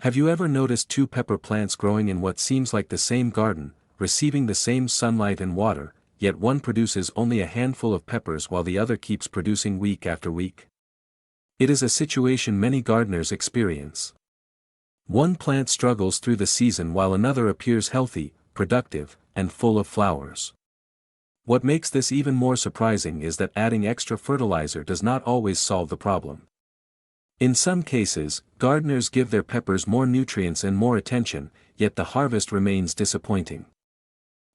Have you ever noticed two pepper plants growing in what seems like the same garden, receiving the same sunlight and water, yet one produces only a handful of peppers while the other keeps producing week after week? It is a situation many gardeners experience. One plant struggles through the season while another appears healthy, productive, and full of flowers. What makes this even more surprising is that adding extra fertilizer does not always solve the problem. In some cases, gardeners give their peppers more nutrients and more attention, yet the harvest remains disappointing.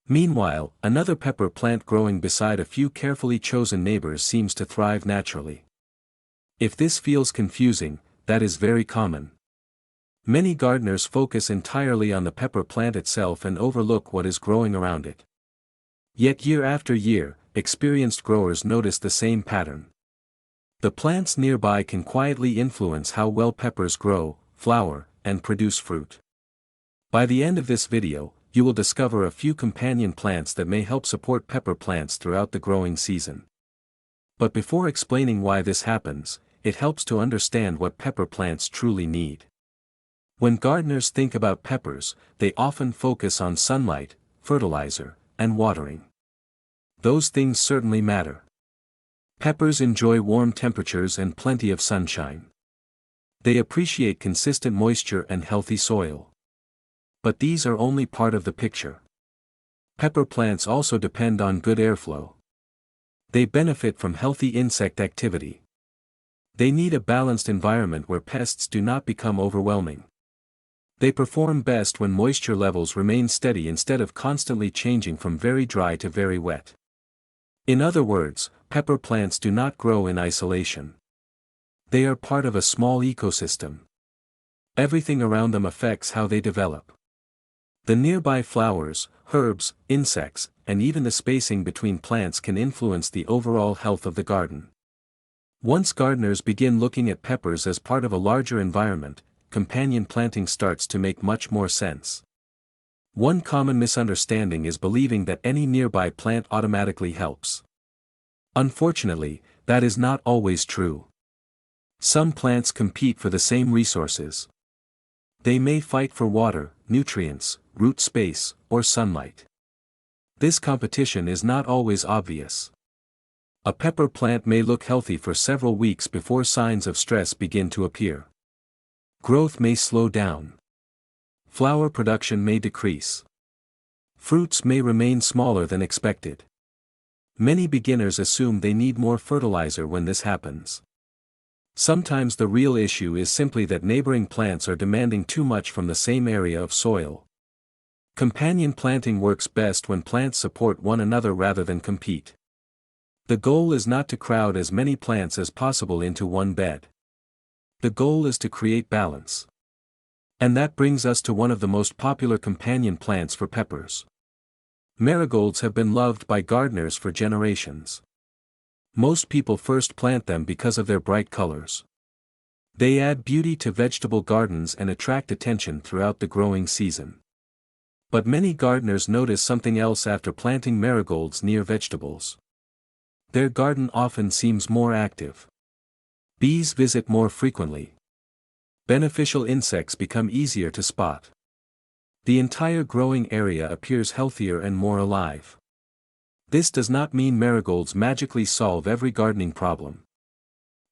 Meanwhile, another pepper plant growing beside a few carefully chosen neighbors seems to thrive naturally. If this feels confusing, that is very common. Many gardeners focus entirely on the pepper plant itself and overlook what is growing around it. Yet year after year, experienced growers notice the same pattern. The plants nearby can quietly influence how well peppers grow, flower, and produce fruit. By the end of this video, you will discover a few companion plants that may help support pepper plants throughout the growing season. But before explaining why this happens, it helps to understand what pepper plants truly need. When gardeners think about peppers, they often focus on sunlight, fertilizer, and watering. Those things certainly matter. Peppers enjoy warm temperatures and plenty of sunshine. They appreciate consistent moisture and healthy soil. But these are only part of the picture. Pepper plants also depend on good airflow. They benefit from healthy insect activity. They need a balanced environment where pests do not become overwhelming. They perform best when moisture levels remain steady instead of constantly changing from very dry to very wet. In other words, pepper plants do not grow in isolation. They are part of a small ecosystem. Everything around them affects how they develop. The nearby flowers, herbs, insects, and even the spacing between plants can influence the overall health of the garden. Once gardeners begin looking at peppers as part of a larger environment, companion planting starts to make much more sense. One common misunderstanding is believing that any nearby plant automatically helps. Unfortunately, that is not always true. Some plants compete for the same resources. They may fight for water, nutrients, root space, or sunlight. This competition is not always obvious. A pepper plant may look healthy for several weeks before signs of stress begin to appear. Growth may slow down. Flower production may decrease. Fruits may remain smaller than expected. Many beginners assume they need more fertilizer when this happens. Sometimes the real issue is simply that neighboring plants are demanding too much from the same area of soil. Companion planting works best when plants support one another rather than compete. The goal is not to crowd as many plants as possible into one bed. The goal is to create balance. And that brings us to one of the most popular companion plants for peppers. Marigolds have been loved by gardeners for generations. Most people first plant them because of their bright colors. They add beauty to vegetable gardens and attract attention throughout the growing season. But many gardeners notice something else after planting marigolds near vegetables. Their garden often seems more active. Bees visit more frequently. Beneficial insects become easier to spot. The entire growing area appears healthier and more alive. This does not mean marigolds magically solve every gardening problem.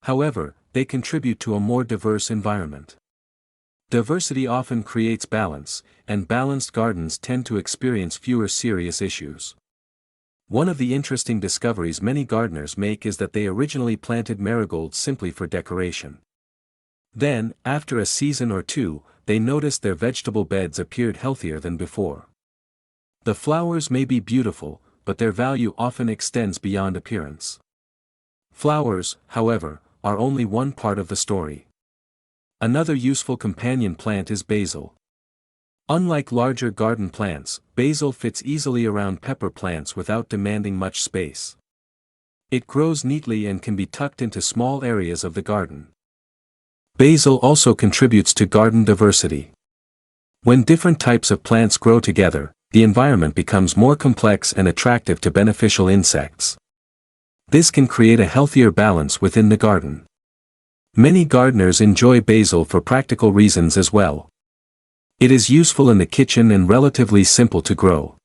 However, they contribute to a more diverse environment. Diversity often creates balance, and balanced gardens tend to experience fewer serious issues. One of the interesting discoveries many gardeners make is that they originally planted marigolds simply for decoration. Then, after a season or two, they noticed their vegetable beds appeared healthier than before. The flowers may be beautiful, but their value often extends beyond appearance. Flowers, however, are only one part of the story. Another useful companion plant is basil. Unlike larger garden plants, basil fits easily around pepper plants without demanding much space. It grows neatly and can be tucked into small areas of the garden. Basil also contributes to garden diversity. When different types of plants grow together, the environment becomes more complex and attractive to beneficial insects. This can create a healthier balance within the garden. Many gardeners enjoy basil for practical reasons as well. It is useful in the kitchen and relatively simple to grow.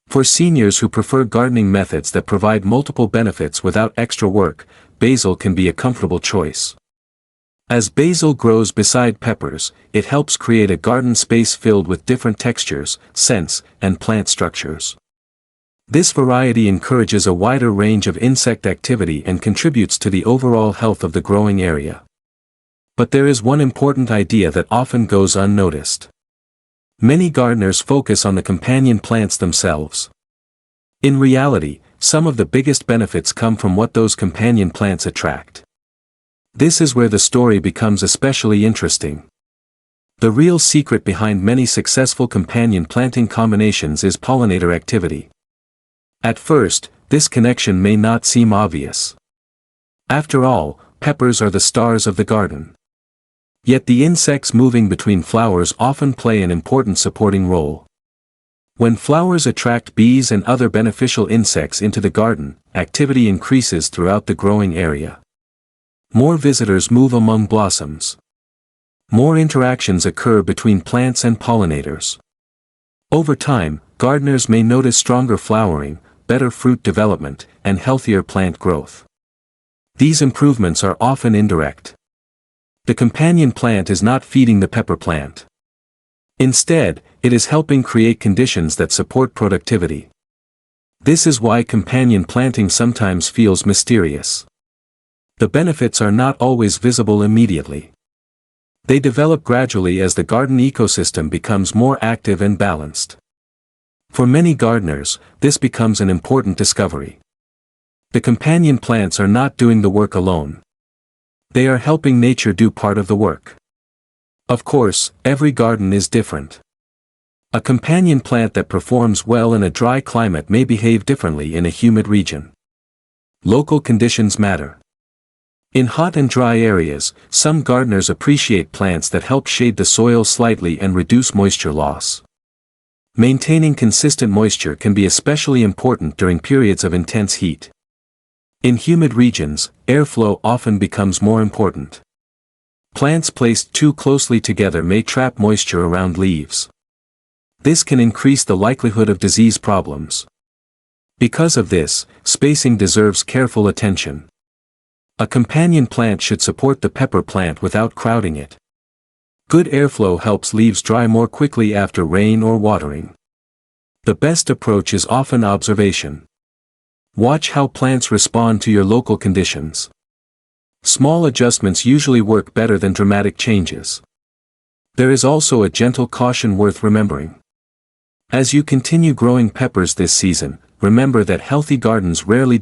For seniors who prefer gardening methods that provide multiple benefits without extra work, basil can be a comfortable choice. As basil grows beside peppers, it helps create a garden space filled with different textures, scents, and plant structures. This variety encourages a wider range of insect activity and contributes to the overall health of the growing area. But there is one important idea that often goes unnoticed. Many gardeners focus on the companion plants themselves. In reality, some of the biggest benefits come from what those companion plants attract. This is where the story becomes especially interesting. The real secret behind many successful companion planting combinations is pollinator activity. At first, this connection may not seem obvious. After all, peppers are the stars of the garden. Yet the insects moving between flowers often play an important supporting role. When flowers attract bees and other beneficial insects into the garden, activity increases throughout the growing area. More visitors move among blossoms. More interactions occur between plants and pollinators. Over time, gardeners may notice stronger flowering, better fruit development, and healthier plant growth. These improvements are often indirect. The companion plant is not feeding the pepper plant. Instead, it is helping create conditions that support productivity. This is why companion planting sometimes feels mysterious. The benefits are not always visible immediately. They develop gradually as the garden ecosystem becomes more active and balanced. For many gardeners, this becomes an important discovery. The companion plants are not doing the work alone. They are helping nature do part of the work. Of course, every garden is different. A companion plant that performs well in a dry climate may behave differently in a humid region. Local conditions matter. In hot and dry areas, some gardeners appreciate plants that help shade the soil slightly and reduce moisture loss. Maintaining consistent moisture can be especially important during periods of intense heat. In humid regions, airflow often becomes more important. Plants placed too closely together may trap moisture around leaves. This can increase the likelihood of disease problems. Because of this, spacing deserves careful attention. A companion plant should support the pepper plant without crowding it. Good airflow helps leaves dry more quickly after rain or watering. The best approach is often observation. Watch how plants respond to your local conditions. Small adjustments usually work better than dramatic changes. There is also a gentle caution worth remembering. As you continue growing peppers this season, remember that healthy gardens rarely